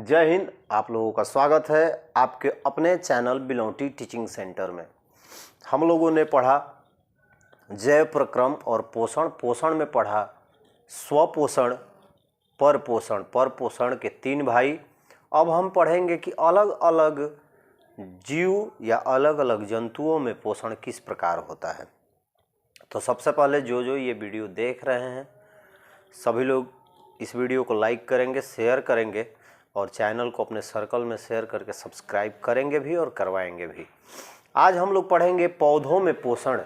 जय हिंद। आप लोगों का स्वागत है आपके अपने चैनल बिलौटी टीचिंग सेंटर में। हम लोगों ने पढ़ा जैव प्रक्रम और पोषण। पोषण में पढ़ा स्वपोषण, परपोषण। परपोषण के 3 भाई। अब हम पढ़ेंगे कि अलग अलग जीव या अलग अलग जंतुओं में पोषण किस प्रकार होता है। तो सबसे पहले जो ये वीडियो देख रहे हैं सभी लोग इस वीडियो को लाइक करेंगे, शेयर करेंगे और चैनल को अपने सर्कल में शेयर करके सब्सक्राइब करेंगे भी और करवाएंगे भी। आज हम लोग पढ़ेंगे पौधों में पोषण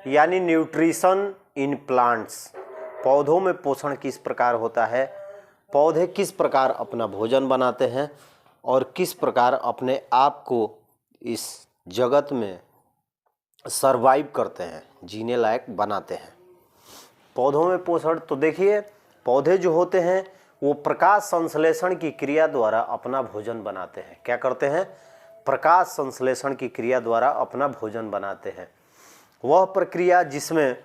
यानी न्यूट्रिशन इन प्लांट्स। पौधों में पोषण किस प्रकार होता है, पौधे किस प्रकार अपना भोजन बनाते हैं और किस प्रकार अपने आप को इस जगत में सरवाइव करते हैं, जीने लायक बनाते हैं। पौधों में पोषण तो देखिए, पौधे जो होते हैं वो प्रकाश संश्लेषण की क्रिया द्वारा अपना भोजन बनाते हैं। क्या करते हैं? प्रकाश संश्लेषण की क्रिया द्वारा अपना भोजन बनाते हैं। वह प्रक्रिया जिसमें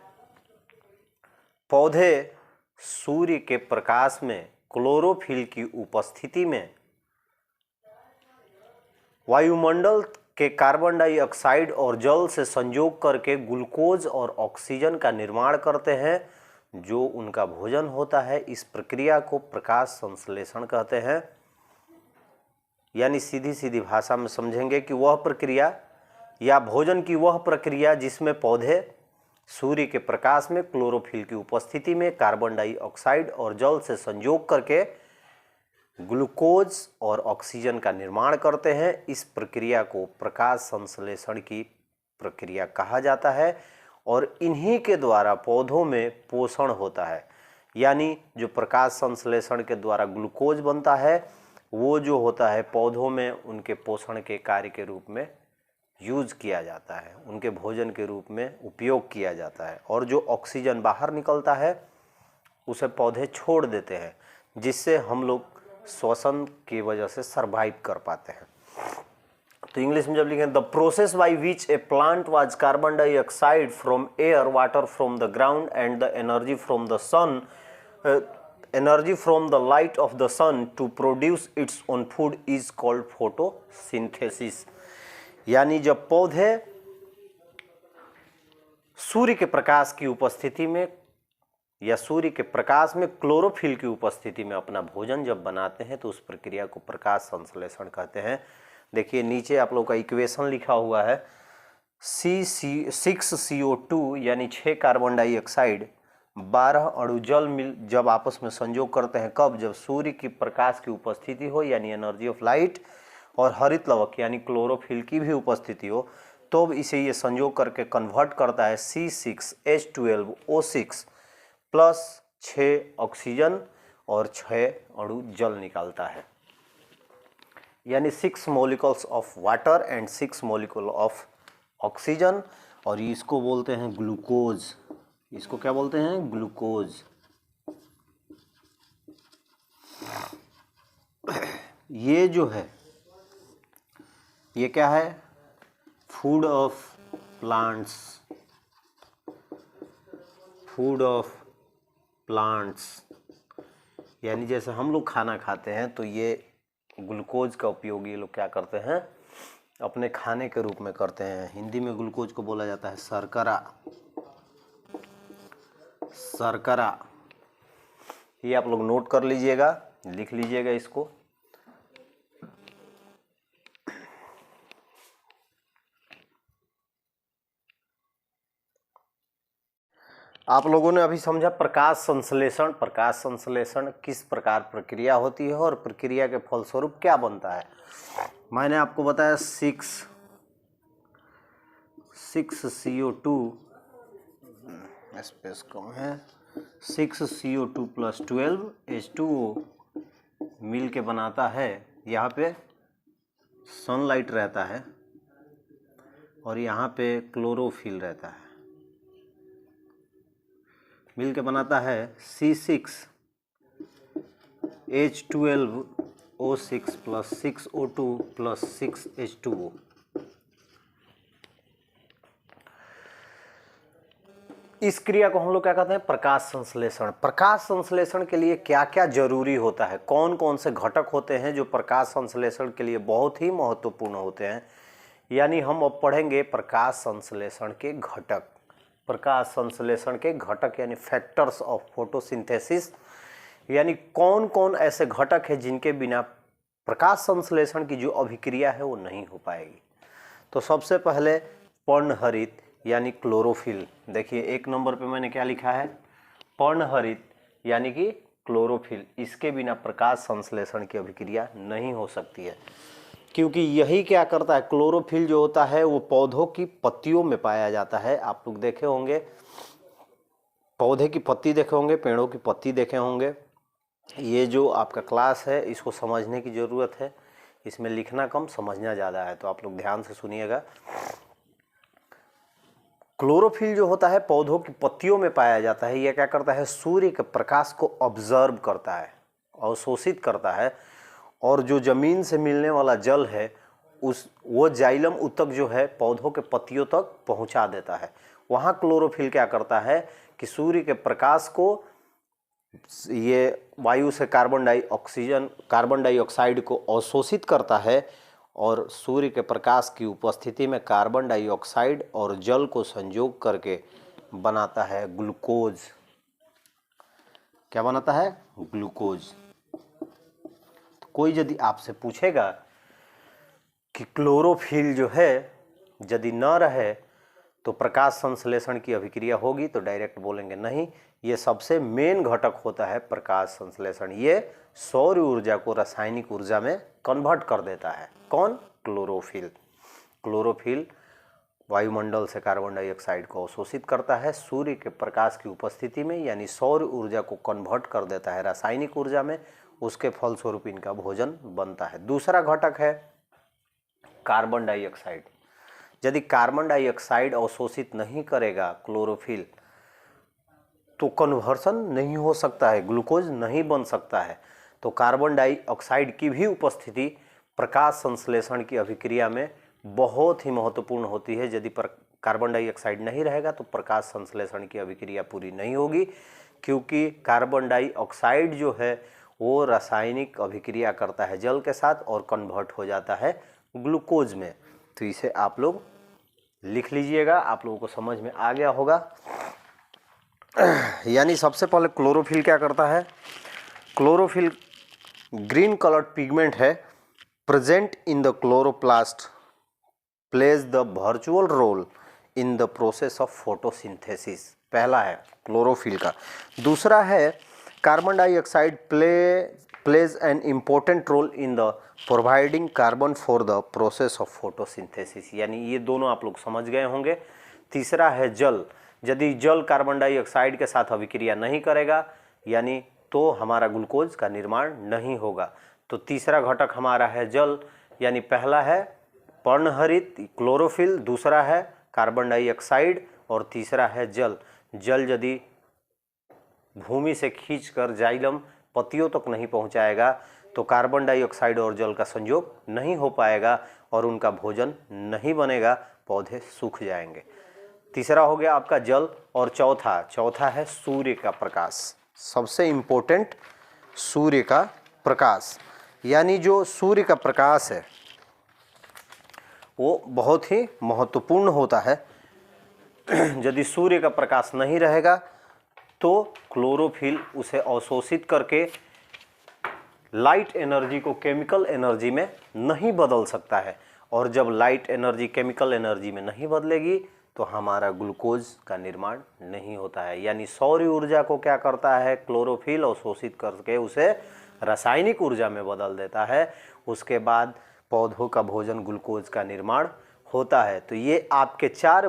पौधे सूर्य के प्रकाश में क्लोरोफिल की उपस्थिति में वायुमंडल के कार्बन डाइऑक्साइड और जल से संयोग करके ग्लूकोज और ऑक्सीजन का निर्माण करते हैं, जो उनका भोजन होता है। इस प्रक्रिया को प्रकाश संश्लेषण कहते हैं। यानी सीधी सीधी भाषा में समझेंगे कि वह प्रक्रिया या भोजन की वह प्रक्रिया जिसमें पौधे सूर्य के प्रकाश में क्लोरोफिल की उपस्थिति में कार्बन डाइऑक्साइड और जल से संयोग करके ग्लूकोज और ऑक्सीजन का निर्माण करते हैं। इस प्रक्रिया को प्रकाश संश्लेषण की प्रक्रिया कहा जाता है और इन्हीं के द्वारा पौधों में पोषण होता है। यानी जो प्रकाश संश्लेषण के द्वारा ग्लूकोज बनता है वो जो होता है पौधों में उनके पोषण के कार्य के रूप में यूज किया जाता है, उनके भोजन के रूप में उपयोग किया जाता है। और जो ऑक्सीजन बाहर निकलता है उसे पौधे छोड़ देते हैं, जिससे हम लोग श्वसन की वजह से सरवाइव कर पाते हैं। तो इंग्लिश में जब लिखें, the process by which a plant was carbon dioxide from air, water from the ground and the energy from the sun, energy from the light of the sun to produce its own food is called photosynthesis. यानी जब पौधे सूर्य के प्रकाश की उपस्थिति में या सूर्य के प्रकाश में क्लोरोफिल की उपस्थिति में अपना भोजन जब बनाते हैं तो उस प्रक्रिया को प्रकाश संश्लेषण कहते हैं। देखिए नीचे आप लोग का इक्वेशन लिखा हुआ है, 6 CO2 यानी 6 कार्बन डाइऑक्साइड 12 अणु जल मिल जब आपस में संयोग करते हैं। कब? जब सूर्य की प्रकाश की उपस्थिति हो यानी एनर्जी ऑफ लाइट, और हरित लवक यानी क्लोरोफिल की भी उपस्थिति हो, तो इसे ये संयोग करके कन्वर्ट करता है C6H12O6 प्लस 6 ऑक्सीजन और 6 अणु जल निकालता है। यानी 6 molecules of water and 6 molecule of oxygen, और इसको बोलते हैं ग्लूकोज। इसको क्या बोलते हैं? ग्लूकोज। ये जो है ये क्या है? Food of plants. Food of plants यानी जैसे हम लोग खाना खाते हैं तो ये ग्लूकोज का उपयोग ये लोग क्या करते हैं? अपने खाने के रूप में करते हैं। हिंदी में ग्लूकोज को बोला जाता है शर्करा। शर्करा ये आप लोग नोट कर लीजिएगा, लिख लीजिएगा इसको। आप लोगों ने अभी समझा प्रकाश संश्लेषण। प्रकाश संश्लेषण किस प्रकार प्रक्रिया होती है और प्रक्रिया के फलस्वरूप क्या बनता है। मैंने आपको बताया 6 CO2 स्पेस कम है, 6 CO2 प्लस 12 H2O मिल के बनाता है। यहाँ पे सनलाइट रहता है और यहाँ पे क्लोरोफिल रहता है, मिल के बनाता है C6H12O6 plus 6O2 plus 6H2O। इस क्रिया को हम लोग क्या कहते हैं? प्रकाश संश्लेषण। प्रकाश संश्लेषण के लिए क्या क्या जरूरी होता है, कौन कौन से घटक होते हैं जो प्रकाश संश्लेषण के लिए बहुत ही महत्वपूर्ण होते हैं, यानी हम अब पढ़ेंगे प्रकाश संश्लेषण के घटक। प्रकाश संश्लेषण के घटक यानी फैक्टर्स ऑफ फोटोसिंथेसिस, यानी कौन कौन ऐसे घटक हैं जिनके बिना प्रकाश संश्लेषण की जो अभिक्रिया है वो नहीं हो पाएगी। तो सबसे पहले पर्णहरित यानी क्लोरोफिल। देखिए 1 नंबर पे मैंने क्या लिखा है? पर्णहरित यानी कि क्लोरोफिल। इसके बिना प्रकाश संश्लेषण की अभिक्रिया नहीं हो सकती है, क्योंकि यही क्या करता है, क्लोरोफिल जो होता है वो पौधों की पत्तियों में पाया जाता है। आप लोग देखे होंगे, पौधे की पत्ती देखे होंगे, पेड़ों की पत्ती देखे होंगे। ये जो आपका क्लास है इसको समझने की ज़रूरत है, इसमें लिखना कम समझना ज़्यादा है, तो आप लोग ध्यान से सुनिएगा। क्लोरोफिल जो होता है पौधों की पत्तियों में पाया जाता है। यह क्या करता है? सूर्य के प्रकाश को ऑब्जर्व करता है, अवशोषित करता है, और जो जमीन से मिलने वाला जल है वो जाइलम ऊतक जो है पौधों के पत्तियों तक पहुंचा देता है। वहाँ क्लोरोफिल क्या करता है कि सूर्य के प्रकाश को, ये वायु से कार्बन डाइऑक्साइड को अवशोषित करता है, और सूर्य के प्रकाश की उपस्थिति में कार्बन डाइऑक्साइड और जल को संयोग करके बनाता है ग्लूकोज। क्या बनाता है? ग्लूकोज। तो कोई यदि आपसे पूछेगा कि क्लोरोफिल जो है यदि न रहे तो प्रकाश संश्लेषण की अभिक्रिया होगी, तो डायरेक्ट बोलेंगे नहीं, ये सबसे मेन घटक होता है प्रकाश संश्लेषण। ये सौर ऊर्जा को रासायनिक ऊर्जा में कन्वर्ट कर देता है। कौन? क्लोरोफिल। क्लोरोफिल वायुमंडल से कार्बन डाइऑक्साइड को अवशोषित करता है, सूर्य के प्रकाश की उपस्थिति में यानी सौर ऊर्जा को कन्वर्ट कर देता है रासायनिक ऊर्जा में, उसके फलस्वरूप इनका भोजन बनता है। दूसरा घटक है कार्बन डाइऑक्साइड। यदि कार्बन डाइऑक्साइड अवशोषित नहीं करेगा क्लोरोफिल तो कन्वर्सन नहीं हो सकता है, ग्लूकोज नहीं बन सकता है। तो कार्बन डाइऑक्साइड की भी उपस्थिति प्रकाश संश्लेषण की अभिक्रिया में बहुत ही महत्वपूर्ण होती है। यदि कार्बन डाइऑक्साइड नहीं रहेगा तो प्रकाश संश्लेषण की अभिक्रिया पूरी नहीं होगी, क्योंकि कार्बन डाइऑक्साइड जो है वो रासायनिक अभिक्रिया करता है जल के साथ और कन्वर्ट हो जाता है ग्लूकोज में। तो इसे आप लोग लिख लीजिएगा, आप लोगों को समझ में आ गया होगा। यानी सबसे पहले क्लोरोफिल क्या करता है? क्लोरोफिल ग्रीन कलर्ड पिगमेंट है, present in the chloroplast, plays the virtual role in the process of photosynthesis. पहला है क्लोरोफिल का। दूसरा है carbon dioxide plays an important role in the providing carbon for the process of photosynthesis, यानी ये दोनों आप लोग समझ गए होंगे। तीसरा है जल। यदि जल कार्बन डाइऑक्साइड के साथ अभिक्रिया नहीं करेगा यानी तो हमारा ग्लूकोज का निर्माण नहीं होगा। तो तीसरा घटक हमारा है जल, यानी पहला है पर्णहरित क्लोरोफिल, दूसरा है कार्बन डाइऑक्साइड और तीसरा है जल। जल यदि भूमि से खींचकर जाइलम पत्तियों तक नहीं पहुंचाएगा तो कार्बन डाइऑक्साइड और जल का संयोग नहीं हो पाएगा और उनका भोजन नहीं बनेगा, पौधे सूख जाएंगे। तीसरा हो गया आपका जल। और चौथा है सूर्य का प्रकाश। सबसे इम्पोर्टेंट सूर्य का प्रकाश, यानी जो सूर्य का प्रकाश है वो बहुत ही महत्वपूर्ण होता है। यदि सूर्य का प्रकाश नहीं रहेगा तो क्लोरोफिल उसे अवशोषित करके लाइट एनर्जी को केमिकल एनर्जी में नहीं बदल सकता है, और जब लाइट एनर्जी केमिकल एनर्जी में नहीं बदलेगी तो हमारा ग्लूकोज का निर्माण नहीं होता है। यानी सौर ऊर्जा को क्या करता है क्लोरोफिल अवशोषित करके उसे रासायनिक ऊर्जा में बदल देता है, उसके बाद पौधों का भोजन ग्लूकोज का निर्माण होता है। तो ये आपके चार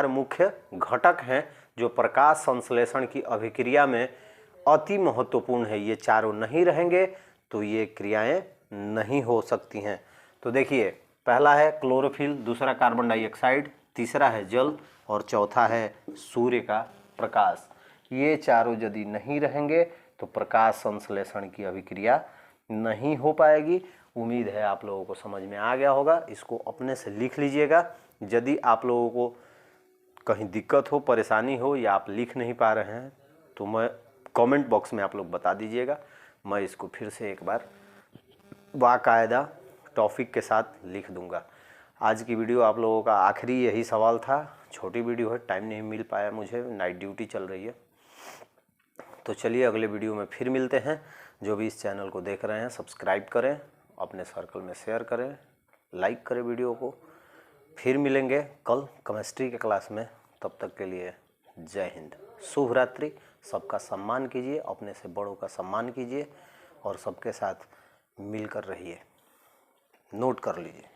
मुख्य घटक हैं जो प्रकाश संश्लेषण की अभिक्रिया में अति महत्वपूर्ण है। ये चारों नहीं रहेंगे तो ये क्रियाएं नहीं हो सकती हैं। तो देखिए, पहला है क्लोरोफिल, दूसरा कार्बन डाइऑक्साइड, तीसरा है जल और चौथा है सूर्य का प्रकाश। ये चारों यदि नहीं रहेंगे तो प्रकाश संश्लेषण की अभिक्रिया नहीं हो पाएगी। उम्मीद है आप लोगों को समझ में आ गया होगा। इसको अपने से लिख लीजिएगा। यदि आप लोगों को कहीं दिक्कत हो, परेशानी हो या आप लिख नहीं पा रहे हैं तो मैं कमेंट बॉक्स में आप लोग बता दीजिएगा। मैं इसको फिर से एक बार बाकायदा टॉपिक के साथ लिख दूंगा। आज की वीडियो आप लोगों का आखिरी यही सवाल था। छोटी वीडियो है, टाइम नहीं मिल पाया मुझे, नाइट ड्यूटी चल रही है। तो चलिए अगले वीडियो में फिर मिलते हैं। जो भी इस चैनल को देख रहे हैं सब्सक्राइब करें, अपने सर्कल में शेयर करें, लाइक करें वीडियो को। फिर मिलेंगे कल केमिस्ट्री के क्लास में। तब तक के लिए जय हिंद, शुभ रात्रि। सबका सम्मान कीजिए, अपने से बड़ों का सम्मान कीजिए और सबके साथ मिलकर रहिए। नोट कर लीजिए।